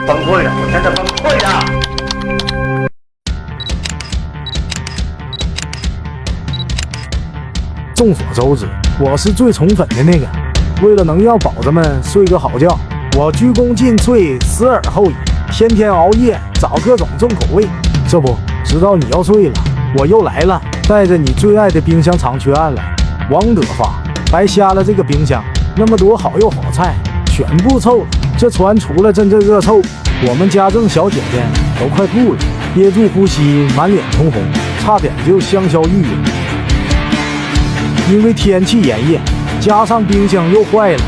崩溃了，我真的崩溃了。众所周知，我是最宠粉的那个。为了能让宝子们睡个好觉，我鞠躬尽瘁，死而后已，天天熬夜找各种重口味。这不知道你要睡了，我又来了，带着你最爱的冰箱长缺案来。王德发，白瞎了这个冰箱，那么多好肉好菜全部臭了。这船除了阵阵热臭，我们家政小姐姐都快吐了，憋住呼吸，满脸通红，差点就香消玉殒。因为天气炎热，加上冰箱又坏了，